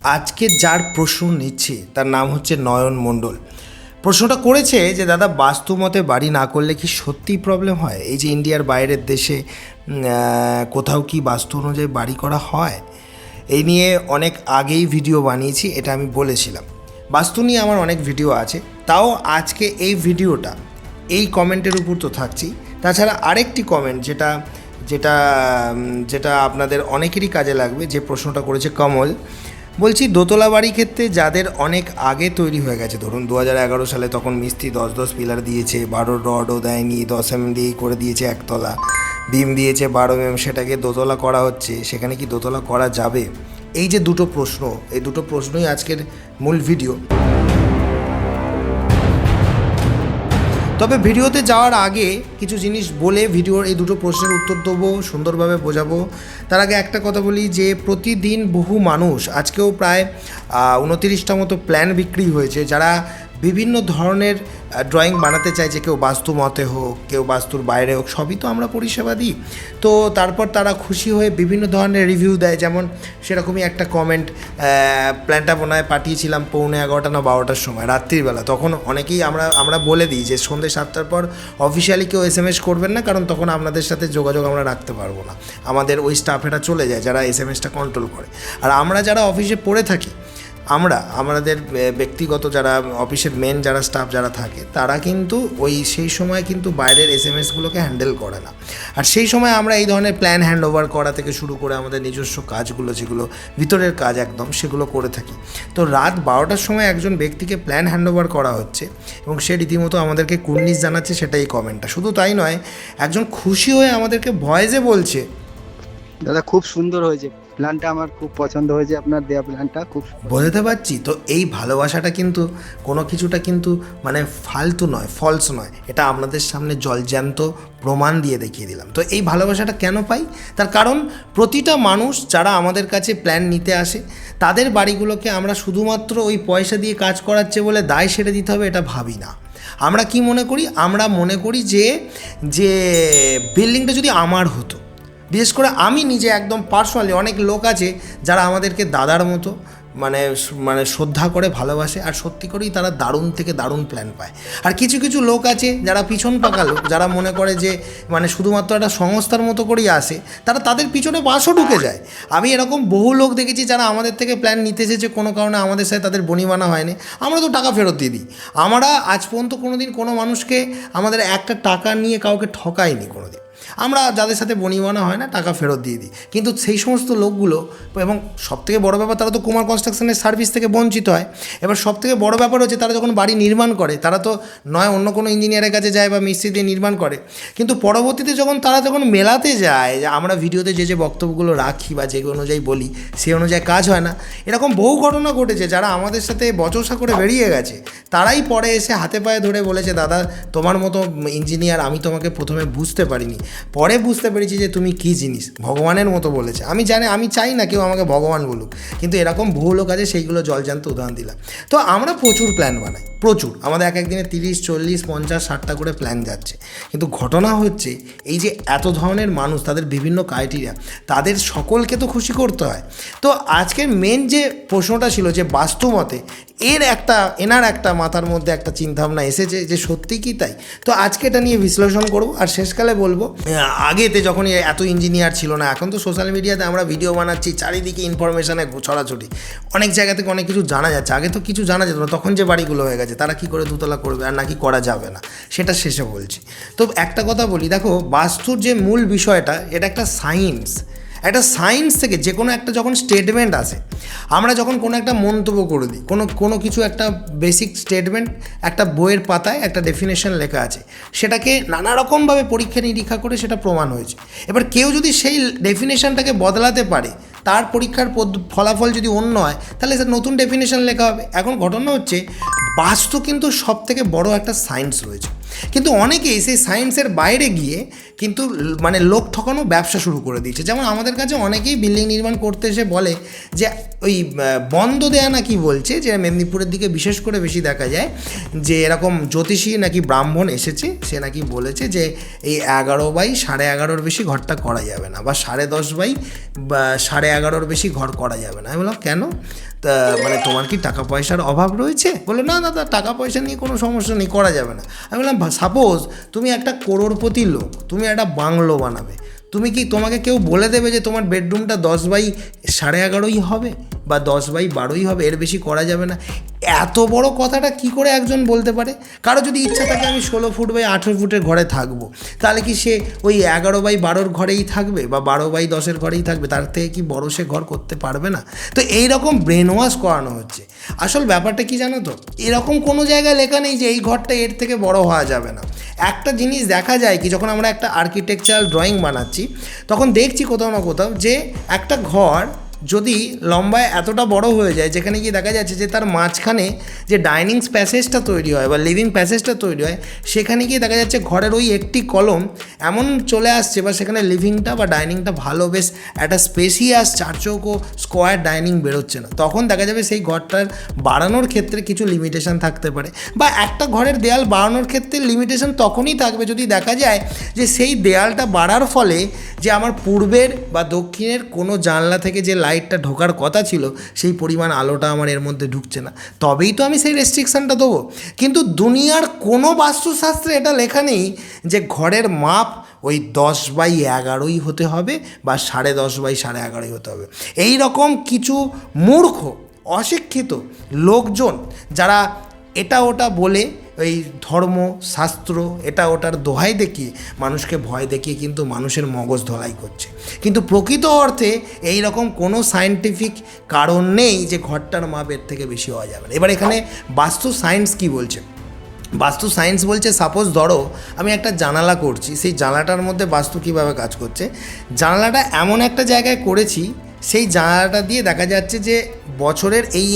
আজকে যার প্রশ্ন নিচ্ছে তার নাম হচ্ছে নয়ন মণ্ডল। প্রশ্নটা করেছে যে দাদা, বাস্তু মতে বাড়ি না করলে কি সত্যিই প্রবলেম হয়? এই যে ইন্ডিয়ার বাইরের দেশে কোথাও কি বাস্তু অনুযায়ী বাড়ি করা হয়? এই নিয়ে অনেক আগেই ভিডিও বানিয়েছি, এটা আমি বলেছিলাম। বাস্তু নিয়ে আমার অনেক ভিডিও আছে, তাও আজকে এই ভিডিওটা এই কমেন্টের উপর তো থাকছি। তাছাড়া আরেকটি কমেন্ট যেটা যেটা যেটা আপনাদের অনেকেরই কাজে লাগবে, যে প্রশ্নটা করেছে কমল। বলছি, দোতলা বাড়ি ক্ষেত্রে যাদের অনেক আগে তৈরি হয়ে গেছে, ধরুন 2011 সালে, তখন মিস্ত্রি 10 পিলার দিয়েছে, 12 রডও দেয়নি, 10 দিয়েই করে দিয়েছে একতলা, বিম দিয়েছে 12 সেটাকে দোতলা করা হচ্ছে, সেখানে কি দোতলা করা যাবে? এই যে দুটো প্রশ্ন, এই দুটো প্রশ্নই আজকের মূল ভিডিও। তবে ভিডিওতে যাওয়ার আগে কিছু জিনিস বলে ভিডিওর এই দুটো প্রশ্নের উত্তর দেবো, সুন্দরভাবে বোঝাবো। তার আগে একটা কথা বলি যে প্রতিদিন বহু মানুষ, আজকেও প্রায় 29টা মতো প্ল্যান বিক্রি হয়েছে, যারা বিভিন্ন ধরনের ড্রয়িং বানাতে চাইছে, কেউ বাস্তু মতে হোক, কেউ বাস্তুর বাইরে হোক, সবই তো আমরা পরিষেবা দিই। তো তারপর তারা খুশি হয়ে বিভিন্ন ধরনের রিভিউ দেয়। যেমন সেরকমই একটা কমেন্ট, প্ল্যানটা বোনায় পাঠিয়েছিলাম 11:15 না 12টার সময় রাত্রিবেলা। তখন অনেকেই আমরা বলে দিই যে সন্ধ্যে 7টার পর অফিসিয়ালি কেউ SMS করবেন না, কারণ তখন আপনাদের সাথে যোগাযোগ আমরা রাখতে পারবো না। আমাদের ওই স্টাফেরা চলে যায় যারা SMSটা কন্ট্রোল করে। আর আমরা যারা অফিসে পড়ে থাকি, আমাদের ব্যক্তিগত যারা অফিসের মেন যারা স্টাফ যারা থাকে, তারা কিন্তু সেই সময় কিন্তু বাইরের SMSগুলোকে হ্যান্ডেল করে না। আর সেই সময় আমরা এই ধরনের প্ল্যান হ্যান্ড ওভার করা থেকে শুরু করে আমাদের নিজস্ব কাজগুলো, যেগুলো ভিতরের কাজ একদম, সেগুলো করে থাকি। তো রাত 12টার সময় একজন ব্যক্তিকে প্ল্যান হ্যান্ড ওভার করা হচ্ছে এবং সে রীতিমতো আমাদেরকে কুর্নিশ জানাচ্ছে, সেটাই কমেন্টটা। শুধু তাই নয়, একজন খুশি হয়ে আমাদেরকে ভয়েসে বলছে, দাদা খুব সুন্দর হয়েছে প্ল্যানটা, আমার খুব পছন্দ হয়েছে আপনার দেয়া প্ল্যানটা, খুব বোঝাতে পারছি তো? এই ভালোবাসাটা কিন্তু কোনো কিছুটা কিন্তু মানে ফালতু নয়, ফলস নয়, এটা আপনাদের সামনে জলজ্যান্ত প্রমাণ দিয়ে দেখিয়ে দিলাম। তো এই ভালোবাসাটা কেন পাই? তার কারণ প্রতিটা মানুষ যারা আমাদের কাছে প্ল্যান নিতে আসে, তাদের বাড়িগুলোকে আমরা শুধুমাত্র ওই পয়সা দিয়ে কাজ করাচ্ছে বলে দায় সেরে দিতে হবে, এটা ভাবি না। আমরা কি মনে করি? আমরা মনে করি যে বিল্ডিংটা যদি আমার হতো, বিশেষ করে আমি নিজে একদম পার্সোনালি, অনেক লোক আছে যারা আমাদেরকে দাদার মতো মানে শ্রদ্ধা করে, ভালোবাসে, আর সত্যি করেই তারা দারুণ থেকে দারুণ প্ল্যান পায়। আর কিছু কিছু লোক আছে যারা পিছন পাকা লোক, যারা মনে করে যে শুধুমাত্র একটা সংস্থার মতো করেই আসে, তাদের পিছনে বাসও ঢুকে যায়। আমি এরকম বহু লোক দেখেছি যারা আমাদের থেকে প্ল্যান নিতে এসেছে, কোনো কারণে আমাদের সাথে তাদের বনিমানা হয়নি, আমরা তো টাকা ফেরত দিয়ে দিই। আমরা আজ পর্যন্ত কোনো দিন কোনো মানুষকে আমাদের একটা টাকা নিয়ে কাউকে ঠকাইনি কোনো দিন। আমরা যাদের সাথে বনিবনা হয় না, টাকা ফেরত দিয়ে দিই। কিন্তু সেই সমস্ত লোকগুলো, এবং সবথেকে বড় ব্যাপার, তারা তো কুমার কনস্ট্রাকশনের সার্ভিস থেকে বঞ্চিত হয়। এবার সবথেকে বড় ব্যাপার হচ্ছে, তারা যখন বাড়ি নির্মাণ করে, তারা তো নয় অন্য কোনো ইঞ্জিনিয়ারের কাছে যায় বা মিস্ত্রি দিয়ে নির্মাণ করে, কিন্তু পরবর্তীতে তারা যখন মেলাতে যায়, যে আমরা ভিডিওতে যে বক্তব্যগুলো রাখি বা যে অনুযায়ী বলি, সেই অনুযায়ী কাজ হয় না। এরকম বহু ঘটনা ঘটেছে, যারা আমাদের সাথে বচসা করে বেরিয়ে গেছে, তারাই পরে এসে হাতে পায়ে ধরে বলেছে, দাদা তোমার মতো ইঞ্জিনিয়ার আমি তোমাকে প্রথমে বুঝতে পারিনি, পরে বুঝতে পেরেছি যে তুমি কী জিনিস, ভগবানের মতো বলেছে। আমি চাই না কেউ আমাকে ভগবান বলুক, কিন্তু এরকম বহু লোক আছে, সেইগুলো জলজান্ত উদাহরণ দিলাম। তো আমরা প্রচুর প্ল্যান বানাই, প্রচুর, আমাদের এক একদিনে 30, 40, 50, 60টা করে প্ল্যান যাচ্ছে। কিন্তু ঘটনা হচ্ছে এই যে এত ধরনের মানুষ, তাদের বিভিন্ন ক্রাইটেরিয়া, তাদের সকলকে তো খুশি করতে হয়। তো আজকের মেন যে প্রশ্নটা ছিল যে বাস্তবমতে এনার একটা মাথার মধ্যে একটা চিন্তাভাবনা এসেছে যে সত্যি কি তাই। তো আজকে এটা নিয়ে বিশ্লেষণ করব, আর শেষকালে বলবো, আগেতে যখন এত ইঞ্জিনিয়ার ছিল না, এখন তো সোশ্যাল মিডিয়াতে আমরা ভিডিও বানাচ্ছি, চারিদিকে ইনফরমেশানে ছড়াছড়ি, অনেক জায়গা থেকে অনেক কিছু জানা যাচ্ছে। আগে তো কিছু জানা যেত না, তখন যে বাড়িগুলো হয়ে গেছে, তারা কি করে দুতলা করবে আর নাকি করা যাবে না, সেটা শেষে বলছি। তো একটা কথা বলি, দেখো, বাস্তুর যে মূল বিষয়টা, এটা একটা সায়েন্স। একটা সায়েন্স থেকে যে কোনো একটা যখন স্টেটমেন্ট আসে, আমরা যখন কোনো একটা মন্তব্য করে দিই, কোনো কিছু একটা বেসিক স্টেটমেন্ট, একটা বইয়ের পাতায় একটা ডেফিনেশন লেখা আছে, সেটাকে নানা রকমভাবে পরীক্ষা নিরীক্ষা করে সেটা প্রমাণ হয়েছে। এবার কেউ যদি সেই ডেফিনেশনটাকে বদলাতে পারে, তার পরীক্ষার ফলাফল যদি অন্য হয়, তাহলে সে নতুন ডেফিনেশন লেখা হবে। এখন ঘটনা হচ্ছে, বাস্তু কিন্তু সব থেকে বড় একটা সায়েন্স রয়েছে। কিন্তু অনেকেই সেই সায়েন্সের বাইরে গিয়ে কিন্তু মানে লোক ঠকানো ব্যবসা শুরু করে দিয়েছে। যেমন আমাদের কাছে অনেকেই বিল্ডিং নির্মাণ করতে এসে বলে যে ওই বন্ধ দেয়া নাকি বলছে, যে মেদিনীপুরের দিকে বিশেষ করে বেশি দেখা যায় যে এরকম জ্যোতিষী নাকি ব্রাহ্মণ এসেছে, সে নাকি বলেছে যে এই 11/11.5 বেশি ঘরটা করা যাবে না, বা 10.5/11.5 বেশি ঘর করা যাবে না। আমি বললাম কেন? তা মানে তোমার কি টাকা পয়সার অভাব রয়েছে? বলে না দাদা, টাকা পয়সা নিয়ে কোনো সমস্যা নেই, করা যাবে না। আমি বললাম সাপোজ তুমি একটা করোড়পতি লোক, তুমি একটা বাংলো বানাবে, তোমাকে কেউ বলে দেবে যে তোমার বেডরুমটা 10/11.5 হবে বা 10/12 হবে, এর বেশি করা যাবে না? এত বড় কথাটা কি করে একজন বলতে পারে? কারো যদি ইচ্ছা থাকে আমি 16 ফুট বাই 18 ফুটের ঘরে থাকবো, তাহলে কি সে ওই 11/12 ঘরেই থাকবে বা 12/10 ঘরেই থাকবে? তার থেকে কি বড় সে ঘর করতে পারবে না? তো এইরকম ব্রেন ওয়াশ করানো হচ্ছে। আসল ব্যাপারটা কি জানো তো, এরকম কোনো জায়গায় লেখা নেই যে এই ঘরটা এর থেকে বড় হওয়া যাবে না। একটা জিনিস দেখা যায় কি, যখন আমরা একটা আর্কিটেকচারাল ড্রয়িং বানাচ্ছি তখন দেখছি কোথাও না কোথাও যে একটা ঘর যদি লম্বায় এতটা বড় হয়ে যায়, যেখানে গিয়ে দেখা যাচ্ছে যে তার মাঝখানে যে ডাইনিং প্যাসেজটা তৈরি হয় বা লিভিং প্যাসেজটা তৈরি হয়, সেখানে গিয়ে দেখা যাচ্ছে ঘরের ওই একটি কলম এমন চলে আসছে বা সেখানে লিভিংটা বা ডাইনিংটা ভালো বেশ একটা স্পেসিয়াস চারচৌকো স্কোয়ার ডাইনিং বেরোচ্ছে না, তখন দেখা যাবে সেই ঘরটার বাড়ানোর ক্ষেত্রে কিছু লিমিটেশন থাকতে পারে। বা একটা ঘরের দেয়াল বাড়ানোর ক্ষেত্রে লিমিটেশন তখনই থাকবে যদি দেখা যায় যে সেই দেয়ালটা বাড়ার ফলে যে আমার পূর্বের বা দক্ষিণের কোনো জানলা থেকে যে লাইটটা ঢোকার কথা ছিল সেই পরিমাণ আলোটা আমার এর মধ্যে ঢুকছে না, তবেই তো আমি সেই রেস্ট্রিকশানটা দেবো। কিন্তু দুনিয়ার কোনো বাস্তুশাস্ত্রে এটা লেখা নেই যে ঘরের মাপ ওই 10/11 হতে হবে বা 10.5/11 হতে হবে। এই রকম কিছু মূর্খ অশিক্ষিত লোকজন যারা এটা ওটা বলে ওই ধর্ম শাস্ত্র এটা ওটার দোহাই দেখিয়ে মানুষকে ভয় দেখিয়ে কিন্তু মানুষের মগজ ধোলাই করছে। কিন্তু প্রকৃত অর্থে এই রকম কোনো সায়েন্টিফিক কারণ নেই যে ঘরটার মাপ এর থেকে বেশি হওয়া যাবে না। এবার এখানে বাস্তু সায়েন্স কি বলছে? বাস্তু সায়েন্স বলছে সাপোজ ধরো আমি একটা জানালা করছি, সেই জানালাটার মধ্যে বাস্তু কীভাবে কাজ করছে, জানালাটা এমন একটা জায়গায় করেছি সেই জানালাটা দিয়ে দেখা যাচ্ছে যে বছরের এই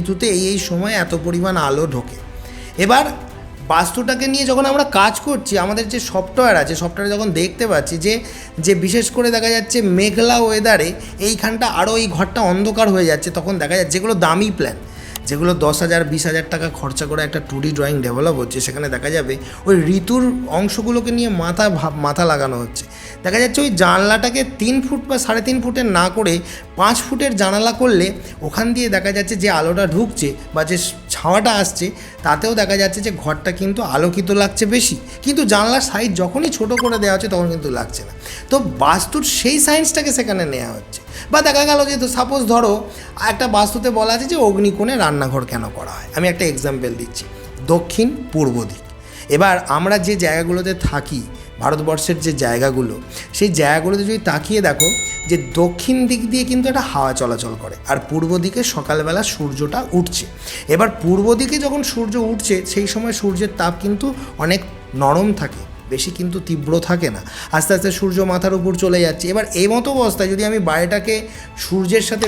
ঋতুতে এই সময় এত পরিমাণ আলো ঢোকে। এবার বাস্তুটাকে নিয়ে যখন আমরা কাজ করছি, আমাদের যে সফটওয়্যার আছে, সফটওয়্যারে যখন দেখতে পাচ্ছি যে বিশেষ করে দেখা যাচ্ছে মেঘলা ওয়েদারে এইখানটা আরও এই ঘরটা অন্ধকার হয়ে যাচ্ছে, তখন দেখা যাচ্ছে যেগুলো দামি প্ল্যান, যেগুলো 10,000 20,000 টাকা খরচা করে একটা 2D ড্রয়িং ডেভেলপ হচ্ছে, সেখানে দেখা যাবে ওই ঋতুর অংশগুলোকে নিয়ে মাথা লাগানো হচ্ছে। দেখা যাচ্ছে ওই জানলাটাকে 3 ফুট বা 3.5 ফুটের না করে 5 ফুটের জানালা করলে ওখান দিয়ে দেখা যাচ্ছে যে আলোটা ঢুকছে বা যে ছাওয়াটা আসছে তাতেও দেখা যাচ্ছে যে ঘরটা কিন্তু আলোকিত লাগছে বেশি, কিন্তু জানলার সাইজ যখনই ছোট করে দেওয়া হচ্ছে তখন কিন্তু লাগছে না। তো বাস্তুর সেই সায়েন্সটাকে সেখানে নেওয়া হচ্ছে। বা দেখা গেল যে তো সাপোজ ধরো একটা বাস্তুতে বলা আছে যে অগ্নিকোণে রান্নাঘর কেন করা হয়, আমি একটা এক্সাম্পল দিচ্ছি, দক্ষিণ পূর্ব দিক। এবার আমরা যে জায়গাগুলোতে থাকি, ভারতবর্ষের যে জায়গাগুলো, সেই জায়গাগুলোতে যদি তাকিয়ে দেখো যে দক্ষিণ দিক দিয়ে কিন্তু একটা হাওয়া চলাচল করে আর পূর্ব দিকে সকালবেলা সূর্যটা উঠছে। এবার পূর্ব দিকে যখন সূর্য উঠছে সেই সময় সূর্যের তাপ কিন্তু অনেক নরম থাকে, বেশি কিন্তু তীব্র থাকে না, আস্তে আস্তে সূর্য মাথার উপর চলে যাচ্ছে। এবার এই মতো অবস্থায় যদি আমি বাড়িটাকে সূর্যের সাথে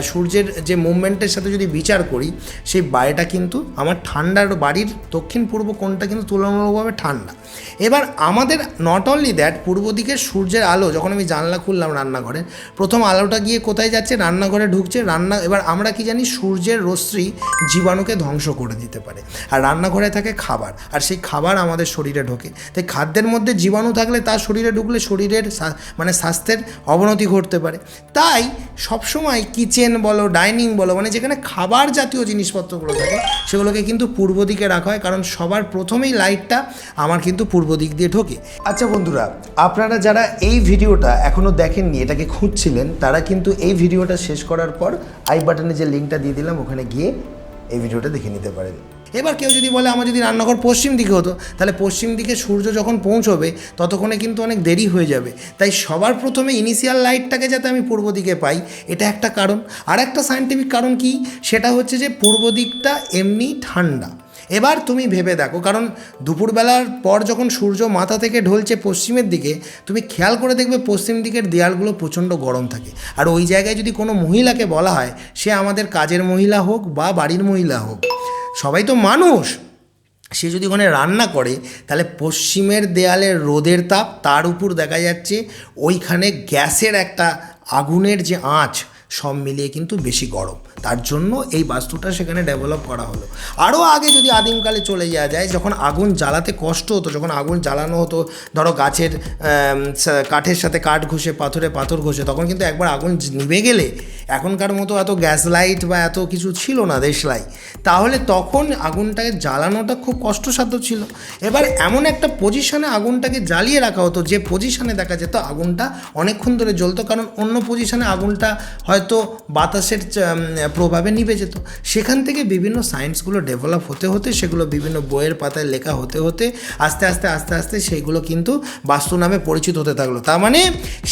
সূর্যের যে মুভমেন্টের সাথে যদি বিচার করি, সেই বাড়িটা কিন্তু আমার ঠান্ডার, বাড়ির দক্ষিণ পূর্ব কোণটা কিন্তু তুলনামূলকভাবে ঠান্ডা। এবার আমাদের নট অনলি দ্যাট, পূর্ব দিকের সূর্যের আলো যখন আমি জানলা খুললাম রান্নাঘরের, প্রথম আলোটা গিয়ে কোথায় যাচ্ছে? রান্নাঘরে ঢুকছে। এবার আমরা কি জানি, সূর্যের রশ্মি জীবাণুকে ধ্বংস করে দিতে পারে, আর রান্নাঘরে থাকে খাবার, আর সেই খাবার আমাদের শরীরে ঢোকে। তাই খাদ্যের মধ্যে জীবাণু থাকলে তার শরীরে ঢুকলে শরীরের মানে স্বাস্থ্যের অবনতি ঘটতে পারে। তাই সবসময় কিচেন বলো, ডাইনিং বলো, মানে যেখানে খাবার জাতীয় জিনিসপত্রগুলো থাকে সেগুলোকে কিন্তু পূর্ব দিকে রাখা হয়, কারণ সবার প্রথমেই লাইটটা আমার কিন্তু পূর্ব দিক দিয়ে ঢোকে। আচ্ছা বন্ধুরা, আপনারা যারা এই ভিডিওটা এখনও দেখেননি, এটাকে খুঁজছিলেন, তারা কিন্তু এই ভিডিওটা শেষ করার পর আই বাটনে যে লিঙ্কটা দিয়ে দিলাম ওখানে গিয়ে এই ভিডিওটা দেখে নিতে পারেন। এবার কেউ যদি বলে আমার যদি রান্নাঘর পশ্চিম দিকে হতো, তাহলে পশ্চিম দিকে সূর্য যখন পৌঁছবে ততক্ষণে কিন্তু অনেক দেরি হয়ে যাবে। তাই সবার প্রথমে ইনিশিয়াল লাইটটাকে যাতে আমি পূর্ব দিকে পাই, এটা একটা কারণ। আর একটা সায়েন্টিফিক কারণ কি, সেটা হচ্ছে যে পূর্ব দিকটা এমনি ঠান্ডা। এবার তুমি ভেবে দেখো, কারণ দুপুরবেলার পর যখন সূর্য মাথা থেকে ঢলছে পশ্চিমের দিকে, তুমি খেয়াল করে দেখবে পশ্চিম দিকের দেয়ালগুলো প্রচণ্ড গরম থাকে। আর ওই জায়গায় যদি কোনো মহিলাকে বলা হয়, সে আমাদের কাজের মহিলা হোক বা বাড়ির মহিলা হোক, সবাই তো মানুষ, সে যদি ওখানে রান্না করে তাহলে পশ্চিমের দেয়ালের রোদের তাপ, তার উপর দেখা যাচ্ছে ওইখানে গ্যাসের একটা আগুনের যে আঁচ, সব মিলিয়ে কিন্তু বেশি গরম। তার জন্য এই বাস্তুটা সেখানে ডেভেলপ করা হলো। আরও আগে যদি আদিমকালে চলে যাওয়া যায়, যখন আগুন জ্বালাতে কষ্ট হতো, যখন আগুন জ্বালানো হতো ধরো গাছের কাঠের সাথে কাঠ ঘষে, পাথরে পাথর ঘষে, তখন কিন্তু একবার আগুন নিভে গেলে, এখনকার মতো এত গ্যাস লাইট বা এত কিছু ছিল না, দেশলাই, তাহলে তখন আগুনটাকে জ্বালানোটা খুব কষ্টসাধ্য ছিল। এবার এমন একটা পজিশনে আগুনটাকে জ্বালিয়ে রাখা হতো যে পজিশনে দেখা যেত আগুনটা অনেকক্ষণ ধরে জ্বলতো, কারণ অন্য পজিশনে আগুনটা হয়তো বাতাসের প্রভাবে নিভে যেত। সেখান থেকে বিভিন্ন সায়েন্সগুলো ডেভেলপ হতে হতে, সেগুলো বিভিন্ন বইয়ের পাতায় লেখা হতে হতে আস্তে আস্তে সেইগুলো কিন্তু বাস্তু নামে পরিচিত হতে থাকলো। তার মানে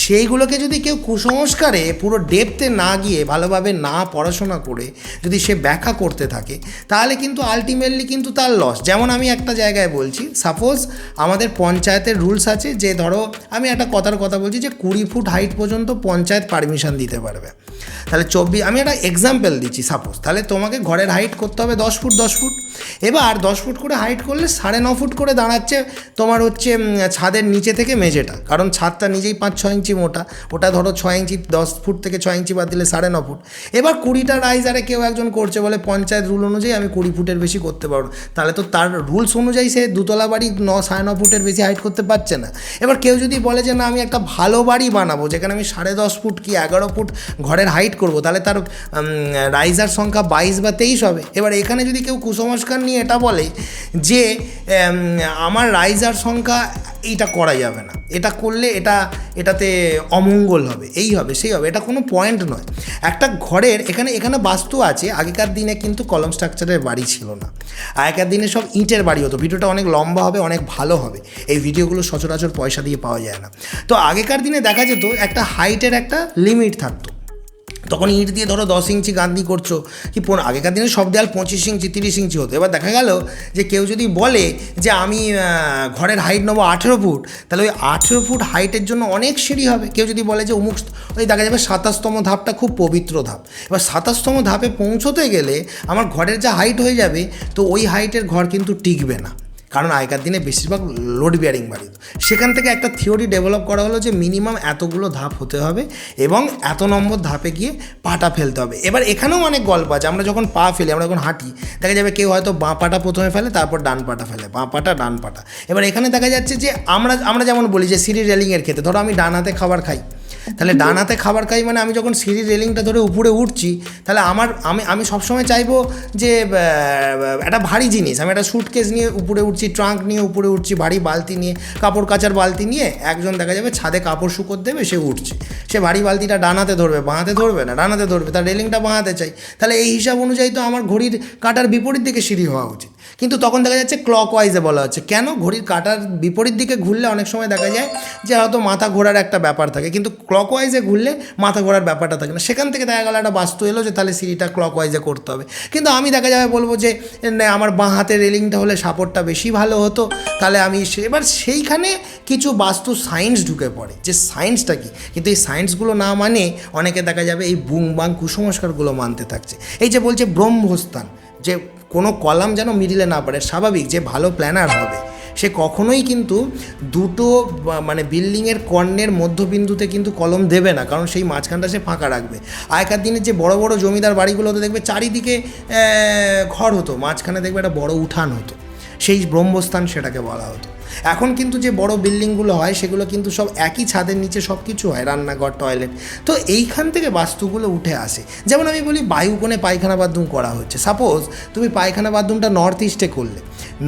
সেইগুলোকে যদি কেউ কুসংস্কারে পুরো ডেপথে না গিয়ে, ভালোভাবে না পড়াশোনা করে যদি সে ব্যাখ্যা করতে থাকে, তাহলে কিন্তু আলটিমেটলি কিন্তু তার লস। যেমন আমি একটা জায়গায় বলছি, সাপোজ আমাদের পঞ্চায়েতের রুলস আছে যে ধরো আমি একটা কথা বলছি যে 20 ফুট হাইট পর্যন্ত পঞ্চায়েত পারমিশন দিতে পারবে। তাহলে আমি একটা এক্সাম্পল দিচ্ছি, সাপোজ তাহলে তোমাকে ঘরের হাইট করতে হবে 10 ফুট 10 ফুট। এবার 10 ফুট করে হাইট করলে 9.5 ফুট করে দাঁড়াচ্ছে তোমার হচ্ছে ছাদের নিচে থেকে মেঝেটা, কারণ ছাদটা নিজেই 5-6 ইঞ্চি মোটা, ওটা ধরো 6 ইঞ্চি, 10 ফুট থেকে 6 ইঞ্চি বাদ দিলে 9.5 ফুট। এবার 20টা রাইজারে কেউ একজন করছে, বলে পঞ্চায়েত রুল অনুযায়ী আমি 20 ফুটের বেশি করতে পারবো, তাহলে তো তার রুলস অনুযায়ী সে দুতলা বাড়ি 9.5 ফুটের বেশি হাইট করতে পারছে না। এবার কেউ যদি বলে যে না আমি একটা ভালো বাড়ি বানাবো যেখানে আমি 10.5 ফুট কি 11 ফুট ঘরের হাইট করবো, তাহলে তার রাইজার সংখ্যা 22 বা 23 হবে। এবার এখানে যদি কেউ কুসংস্কার নিয়ে এটা বলে যে আমার রাইজার সংখ্যা এইটা করা যাবে না, এটা করলে এটাতে অমঙ্গল হবে, এই হবে সেই হবে, এটা কোনো পয়েন্ট নয়। একটা ঘরের এখানে বাস্তু আছে। আগেকার দিনে কিন্তু কলম স্ট্রাকচারের বাড়ি ছিল না, আগেকার দিনে সব ইটের বাড়ি হতো। ভিডিওটা অনেক লম্বা হবে, অনেক ভালো হবে, এই ভিডিওগুলো সচরাচর পয়সা দিয়ে পাওয়া যায় না। তো আগেকার দিনে দেখা যেত একটা হাইটের একটা লিমিট থাকতো, তখন ইট দিয়ে ধরো 10 ইঞ্চি গাঁথনি করছো কি, আগেকার দিনে সব দেয়াল 25 ইঞ্চি 30 ইঞ্চি হতো। এবার দেখা গেল যে কেউ যদি বলে যে আমি ঘরের হাইট নেবো 18 ফুট, তাহলে ওই 18 ফুট হাইটের জন্য অনেক সিঁড়ি হবে। কেউ যদি বলে যে অমুক, ওই দেখা যাবে 27তম ধাপটা খুব পবিত্র ধাপ। এবার 27তম ধাপে পৌঁছতে গেলে আমার ঘরের যা হাইট হয়ে যাবে, তো ওই হাইটের ঘর কিন্তু টিকবে না, কারণ আগেকার দিনে বেশিরভাগ লোড বিয়ারিং বাড়ি। সেখান থেকে একটা থিওরি ডেভেলপ করা হলো যে মিনিমাম এতগুলো ধাপ হতে হবে এবং এত নম্বর ধাপে গিয়ে পাটা ফেলতে হবে। এবার এখানেও অনেক গল্প আছে। আমরা যখন পা ফেলি, আমরা যখন হাঁটি, দেখা যাবে কেউ হয়তো বাঁ পাটা প্রথমে ফেলে, তারপর ডান পাটা ফেলে, বাঁ পাটা ডান পাটা। এবার এখানে দেখা যাচ্ছে যে আমরা যেমন বলি যে সিঁড়ি রেলিংয়ের ক্ষেত্রে, ধরো আমি ডান হাতে খাবার খাই, তাহলে ডান হাতে খাবার খাই মানে আমি যখন সিঁড়ির রেলিংটা ধরে উপরে উঠছি, তাহলে আমি সবসময় চাইবো যে একটা ভারী জিনিস, আমি একটা স্যুটকেস নিয়ে উপরে উঠছি, ট্রাঙ্ক নিয়ে উপরে উঠছি, ভারী বালতি নিয়ে, কাপড় কাচার বালতি নিয়ে। একজন দেখা যাবে ছাদে কাপড় শুকোতে দেবে, সে উঠছে, সে ভারী বালতিটা ডান হাতে ধরবে, বাঁ হাতে ধরবে না, ডান হাতে ধরবে, তার রেলিংটা বাঁ হাতে চাই। তাহলে এই হিসাব অনুযায়ী তো আমার ঘড়ির কাঁটার বিপরীত দিকে সিঁড়ি হওয়া উচিত, কিন্তু তখন দেখা যাচ্ছে ক্লকওয়াইজে বলা হচ্ছে। কেন? ঘড়ির কাঁটার বিপরীত দিকে ঘুরলে অনেক সময় দেখা যায় যে হয়তো মাথা ঘোরার একটা ব্যাপার থাকে, কিন্তু ক্লকওয়াইজে ঘুরলে মাথা ঘোরার ব্যাপারটা থাকে না। সেখান থেকে দেখা গেল একটা বাস্তু এলো যে তাহলে সিঁড়িটা ক্লকওয়াইজে করতে হবে। কিন্তু আমি দেখা যাবে বলবো যে আমার বাঁ হাতের রেলিংটা হলে সাপোর্টটা বেশি ভালো হতো, তাহলে আমি এবার সেইখানে কিছু বাস্তু সায়েন্স ঢুকে পড়ে, যে সায়েন্সটা কি। কিন্তু এই সায়েন্সগুলো না মানে অনেকে দেখা যাবে এই বুং বাং কুসংস্কারগুলো মানতে থাকছে। এই যে বলছে ব্রহ্মস্থান, যে কোনো কলাম যেন মিডিলে না পারে। স্বাভাবিক, যে ভালো প্ল্যানার হবে সে কখনোই কিন্তু দুটো মানে বিল্ডিংয়ের কর্ণের মধ্যবিন্দুতে কিন্তু কলম দেবে না, কারণ সেই মাঝখানটা সে ফাঁকা রাখবে। আগেকার দিনে যে বড় বড় জমিদার বাড়িগুলোতে দেখবে চারিদিকে ঘর হতো, মাঝখানে দেখবে একটা বড় উঠান হতো, সেই ব্রহ্মস্থান সেটাকে বলা হতো। এখন কিন্তু যে বড় বিল্ডিংগুলো হয় সেগুলো কিন্তু সব একই ছাদের নিচে সব কিছু হয়, রান্নাঘর, টয়লেট। তো এইখান থেকে বাস্তুগুলো উঠে আসে। যেমন আমি বলি বায়ুকোণে পায়খানা বাথরুম করা হচ্ছে। সাপোজ তুমি পায়খানা বাথরুমটা নর্থ ইস্টে করলে,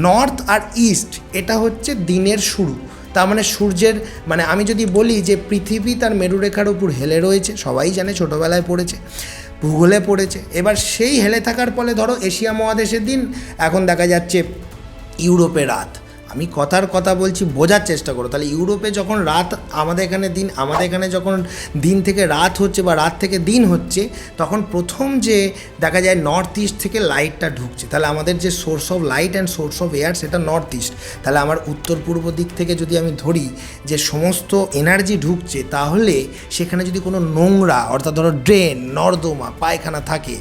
নর্থ আর ইস্ট এটা হচ্ছে দিনের শুরু। তার মানে সূর্যের, মানে আমি যদি বলি যে পৃথিবী তার মেরুরেখার উপর হেলে রয়েছে, সবাই জানে, ছোটোবেলায় পড়েছে, ভূগোলে পড়েছে। এবার সেই হেলে থাকার ফলে ধরো এশিয়া মহাদেশের দিন, এখন দেখা যাচ্ছে ইউরোপে রাত। আমি কথা বলছি, বোঝার চেষ্টা করো। তাহলে ইউরোপে যখন রাত, আমাদের এখানে দিন, আমাদের এখানে যখন দিন থেকে রাত হচ্ছে বা রাত থেকে দিন হচ্ছে, তখন প্রথম যে দেখা যায় নর্থ ইস্ট থেকে লাইটটা ঢুকছে। তাহলে আমাদের যে source of light and source of air সেটা নর্থ ইস্ট। তাহলে আমার উত্তর পূর্ব দিক থেকে যদি আমি ধরি যে সমস্ত এনার্জি ঢুকছে, তাহলে সেখানে যদি কোনো নোংরা, অর্থাৎ ধরো ড্রেন, নর্দমা, পায়খানা থাকে,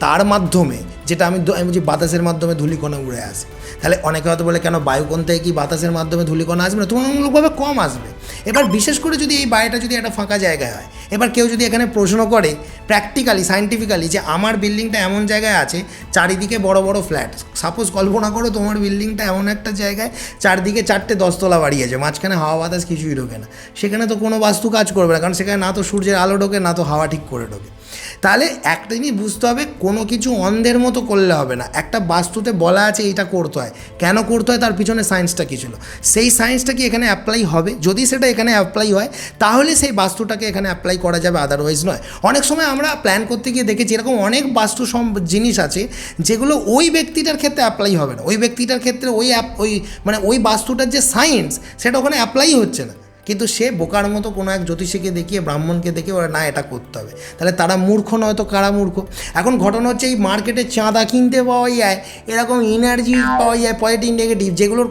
তার মাধ্যমে, যেটা আমি বলছি বাতাসের মাধ্যমে ধূলিকণা উড়ে আসে। তাহলে অনেকে হয়তো বলে কেন বায়ুকোণ থেকে কি বাতাসের মাধ্যমে ধূলিকণা আসবে না? তুলনামূলকভাবে কম আসবে। এবার বিশেষ করে যদি এই বাড়িটা যদি একটা ফাঁকা জায়গায় হয়, এবার কেউ যদি এখানে প্রশ্ন করে প্র্যাকটিক্যালি সায়েন্টিফিক্যালি যে আমার বিল্ডিংটা এমন জায়গায় আছে চারিদিকে বড় বড় ফ্ল্যাট, সাপোজ কল্পনা করো তোমার বিল্ডিংটা এমন একটা জায়গায় চারদিকে 4টে 10তলা বাড়ি আছে, মাঝখানে হাওয়া বাতাস কিছুই ঢোকে না, সেখানে তো কোনো বাস্তু কাজ করবে না, কারণ সেখানে না তো সূর্যের আলো ঢোকে না তো হাওয়া ঠিক করে ঢোকে। তাহলে একটা জিনিস বুঝতে হবে, কোনো কিছু অন্ধের মতো করলে হবে না। একটা বাস্তুতে বলা আছে এইটা করতে হয়, কেন করতে হয় তার পিছনে সায়েন্সটা কী ছিল, সেই সায়েন্সটা কি এখানে অ্যাপ্লাই হবে? যদি সেটা এখানে অ্যাপ্লাই হয় তাহলে সেই বাস্তুটাকে এখানে অ্যাপ্লাই করা যাবে, আদারওয়াইজ নয়। অনেক সময় আমরা প্ল্যান করতে গিয়ে দেখেছি এরকম অনেক বাস্তু জিনিস আছে যেগুলো ওই ব্যক্তিটার ক্ষেত্রে অ্যাপ্লাই হবে না, ওই ব্যক্তিটার ক্ষেত্রে ওই বাস্তুটার যে সায়েন্স সেটা ওখানে অ্যাপ্লাই হচ্ছে না, কিন্তু সে বোকার মতো কোনো এক জ্যোতিষীকে দেখিয়ে ব্রাহ্মণকে দেখিয়ে ওরা না এটা করতে হবে। তাহলে তারা মূর্খ নয় তো কারা মূর্খ? এখন ঘটনা হচ্ছে এই মার্কেটে চাঁদা কিনতে পাওয়া যায়, এরকম এনার্জি পাওয়া যায় পজিটিভ নেগেটিভ, যেগুলোর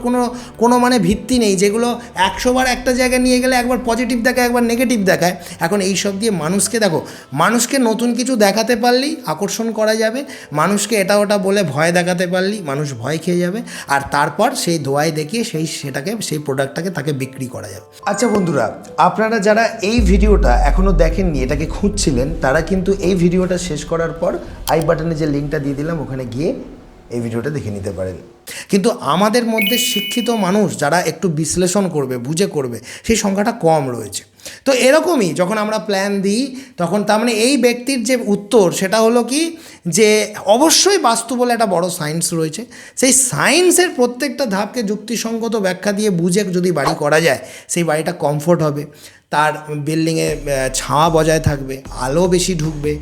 কোনো মানে ভিত্তি নেই, যেগুলো 100 বার একটা জায়গায় নিয়ে গেলে একবার পজিটিভ দেখায় একবার নেগেটিভ দেখায়। এখন এই সব দিয়ে মানুষকে নতুন কিছু দেখাতে পারলেই আকর্ষণ করা যাবে, মানুষকে এটা ওটা বলে ভয় দেখাতে পারলেই মানুষ ভয় খেয়ে যাবে, আর তারপর সেই ধোঁয়ায় দেখিয়ে সেই প্রোডাক্টটাকে তাকে বিক্রি করা যাবে। আচ্ছা বন্ধুরা, আপনারা যারা এই ভিডিওটা এখনও দেখেননি, এটাকে খুঁজছিলেন, তারা কিন্তু এই ভিডিওটা শেষ করার পর আই বাটনে যে লিঙ্কটা দিয়ে দিলাম ওখানে গিয়ে এই ভিডিওটা দেখে নিতে পারেন। কিন্তু আমাদের মধ্যে শিক্ষিত মানুষ যারা একটু বিশ্লেষণ করবে, বুঝে করবে, সেই সংখ্যাটা কম রয়েছে। তো এরকমই যখন আমরা প্ল্যান দিই তখন তার মানে এই ব্যক্তির যে উত্তর সেটা হলো কি, যে অবশ্যই বাস্তু বলে একটা বড় সায়েন্স রয়েছে, সেই সায়েন্সের প্রত্যেকটা ধাপকে যুক্তিসঙ্গত ব্যাখ্যা দিয়ে বুঝে যদি বাড়ি করা যায়, সেই বাড়িটা কমফোর্ট হবে, তার বিল্ডিংয়ে ছায়া বজায় থাকবে, আলো বেশি ঢুকবে,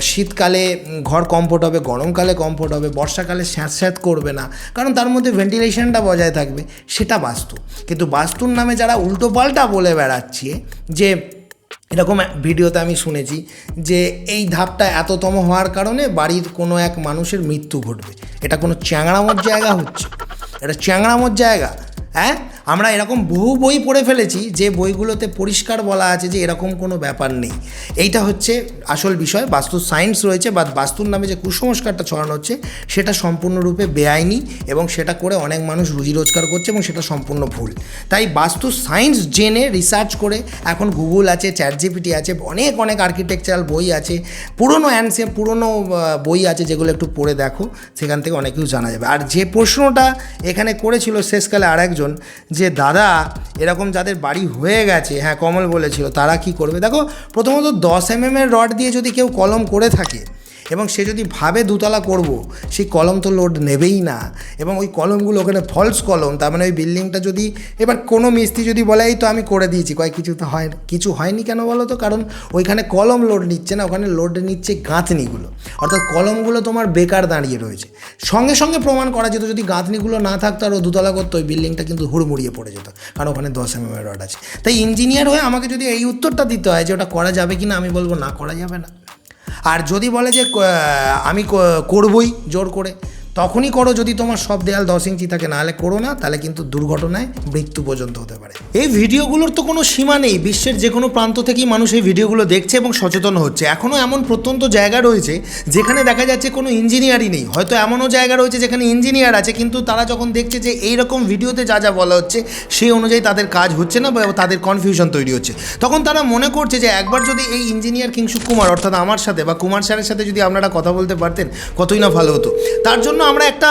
শীতকালে ঘর কমফোর্ট হবে, গরমকালে কমফোর্ট হবে, বর্ষাকালে স্যাঁতস্যাঁত করবে না, কারণ তার মধ্যে ভেন্টিলেশনটা বজায় থাকবে, সেটা বাস্তু। কিন্তু বাস্তুর নামে যারা উল্টোপাল্টা বলে বেড়াচ্ছে, যে এরকম ভিডিওতে আমি শুনেছি যে এই ধাপটা এততম হওয়ার কারণে বাড়ির কোনো এক মানুষের মৃত্যু ঘটবে, এটা কোনো চ্যাংড়ামোর জায়গা হচ্ছে? এটা চ্যাংড়ামোর জায়গা? হ্যাঁ, আমরা এরকম বহু বই পড়ে ফেলেছি যে বইগুলোতে পরিষ্কার বলা আছে যে এরকম কোনো ব্যাপার নেই। এইটা হচ্ছে আসল বিষয়। বাস্তু সায়েন্স রয়েছে বা বাস্তুর নামে যে কুসংস্কারটা ছড়ানো হচ্ছে সেটা সম্পূর্ণরূপে বেআইনি, এবং সেটা করে অনেক মানুষ রুজি রোজগার করছে, এবং সেটা সম্পূর্ণ ভুল। তাই বাস্তু সায়েন্স জেনে রিসার্চ করে, এখন গুগল আছে, চ্যাটজিপিটি আছে, অনেক আর্কিটেকচারাল বই আছে, পুরনো বই আছে, যেগুলো একটু পড়ে দেখো, সেখান থেকে অনেক কিছু জানা যাবে। আর যে প্রশ্নটা এখানে করেছিল শেষকালে আরেকজন, যে দাদা এরকম যাদের বাড়ি হয়ে গেছে, হ্যাঁ কমল বলেছিল, তারা কি করবে? দেখো, প্রথমত 10 mm রড দিয়ে যদি কেউ কলম করে থাকে এবং সে যদি ভাবে দুতলা করব, সেই কলম তো লোড নেবেই না, এবং ওই কলমগুলো ওখানে ফলস কলম, তার মানে ওই বিল্ডিংটা যদি, এবার কোনো মিস্ত্রি যদি বলে এই তো আমি করে দিয়েছি, কিছু তো হয় না, কিছু হয়নি কেন বলো তো? কারণ ওইখানে কলম লোড নিচ্ছে না, ওখানে লোড নিচ্ছে গাঁথনিগুলো, অর্থাৎ কলমগুলো তোমার বেকার দাঁড়িয়ে রয়েছে। সঙ্গে সঙ্গে প্রমাণ করা যেত যদি গাঁথনিগুলো না থাকতো আর ও দুতলা করতো, ওই বিল্ডিংটা কিন্তু হুড়মুড়িয়ে পড়ে যেত, কারণ ওখানে 10 mm রড আছে। তাই ইঞ্জিনিয়ার হয়ে আমাকে যদি এই উত্তরটা দিতে হয় যে ওটা করা যাবে কি না, আমি বলবো না, করা যাবে না। আর যদি বলে যে আমি করবই জোর করে, তখনই করো যদি তোমার সব দেয়াল 10 ইঞ্চি থাকে, নাহলে করো না, তাহলে কিন্তু দুর্ঘটনায় মৃত্যু পর্যন্ত হতে পারে। এই ভিডিওগুলোর তো কোনো সীমা নেই, বিশ্বের যে কোনো প্রান্ত থেকেই মানুষ এই ভিডিওগুলো দেখছে এবং সচেতন হচ্ছে। এখনও এমন প্রত্যন্ত জায়গা রয়েছে যেখানে দেখা যাচ্ছে কোনো ইঞ্জিনিয়ারই নেই, হয়তো এমনও জায়গা রয়েছে যেখানে ইঞ্জিনিয়ার আছে, কিন্তু তারা যখন দেখছে যে এইরকম ভিডিওতে যা বলা হচ্ছে সেই অনুযায়ী তাদের কাজ হচ্ছে না বা তাদের কনফিউশন তৈরি হচ্ছে, তখন তারা মনে করছে যে একবার যদি এই ইঞ্জিনিয়ার কিংশুক কুমার অর্থাৎ আমার সাথে বা কুমার স্যারের সাথে যদি আপনারা কথা বলতে পারতেন, কতই না ভালো হতো। তার জন্য আমরা একটা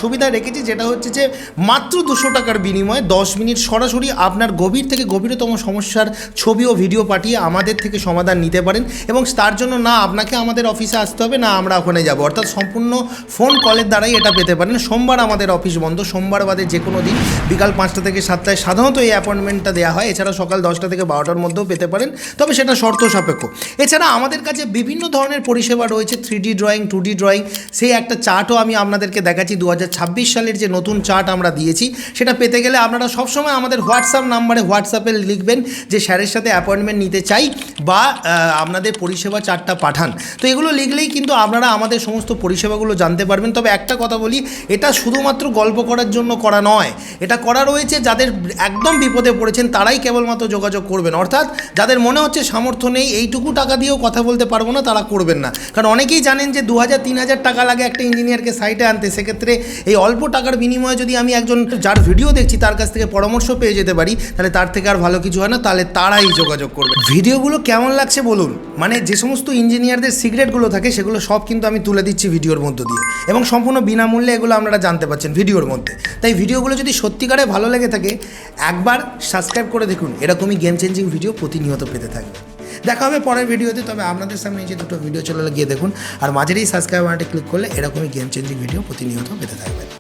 সুবিধা রেখেছি, যেটা হচ্ছে যে মাত্র 200 টাকার বিনিময়ে 10 মিনিট সরাসরি আপনার গভীর থেকে গভীরতম সমস্যার ছবি ও ভিডিও পাঠিয়ে আমাদের থেকে সমাধান নিতে পারেন, এবং তার জন্য না আপনাকে আমাদের অফিসে আসতে হবে, না আমরা ওখানে যাব, অর্থাৎ সম্পূর্ণ ফোন কলের দ্বারাই এটা পেতে পারেন। সোমবার আমাদের অফিস বন্ধ, সোমবার বাদে যে কোনো দিন বিকাল 5টা থেকে 7টায় সাধারণত এই অ্যাপয়েন্টমেন্টটা দেওয়া হয়, এছাড়া সকাল 10টা থেকে 12টার মধ্যেও পেতে পারেন, তবে সেটা শর্ত সাপেক্ষ। এছাড়া আমাদের কাছে বিভিন্ন ধরনের পরিষেবা রয়েছে, 3D ড্রয়িং, 2D ড্রয়িং, সেই একটা চার্টও আমি আপনাদের আপনাদেরকে দেখাচ্ছি 2026 সালের যে নতুন চার্ট আমরা দিয়েছি সেটা পেতে গেলে আপনারা সবসময় আমাদের হোয়াটসঅ্যাপ নাম্বারে হোয়াটসঅ্যাপে লিখবেন যে স্যারের সাথে অ্যাপয়েন্টমেন্ট নিতে চাই বা আপনাদের পরিষেবা চার্টটা পাঠান। তো এগুলো লিখলেই কিন্তু আপনারা আমাদের সমস্ত পরিষেবাগুলো জানতে পারবেন। তবে একটা কথা বলি, এটা শুধুমাত্র গল্প করার জন্য করা নয়, এটা করা রয়েছে যাদের একদম বিপদে পড়েছেন তারাই কেবলমাত্র যোগাযোগ করবেন। অর্থাৎ যাদের মনে হচ্ছে সামর্থ্য নেই, এইটুকু টাকা দিয়েও কথা বলতে পারবো না, তারা করবেন না। কারণ অনেকেই জানেন যে 2000-3000 টাকা লাগে একটা ইঞ্জিনিয়ারকে সাইটে আনতে। সেক্ষেত্রে এই অল্প টাকার বিনিময়ে যদি আমি একজন যার ভিডিও দেখছি তার কাছ থেকে পরামর্শ পেয়ে যেতে পারি, তাহলে তার থেকে আর ভালো কিছু হয় না। তাহলে তারাই যোগাযোগ করবে। ভিডিওগুলো কেমন লাগছে বলুন। মানে যে সমস্ত ইঞ্জিনিয়ারদের সিক্রেটগুলো থাকে সেগুলো সব কিন্তু আমি তুলে দিচ্ছি ভিডিওর মধ্য দিয়ে, এবং সম্পূর্ণ বিনামূল্যে এগুলো আপনারা জানতে পারছেন ভিডিওর মধ্যে। তাই ভিডিওগুলো যদি সত্যিকারে ভালো লেগে থাকে একবার সাবস্ক্রাইব করে দেখুন, এরকমই গেম চেঞ্জিং ভিডিও প্রতিনিয়ত পেতে থাকবে। দেখা হবে পরের ভিডিওতে। তবে আপনাদের সামনে এই যে দুটো ভিডিও চলে গিয়ে দেখুন, আর মাঝের এই সাবস্ক্রাইব বাটনে ক্লিক করলে এরকমই গেম চেঞ্জিং ভিডিও প্রতিনিয়ত পেতে থাকবেন।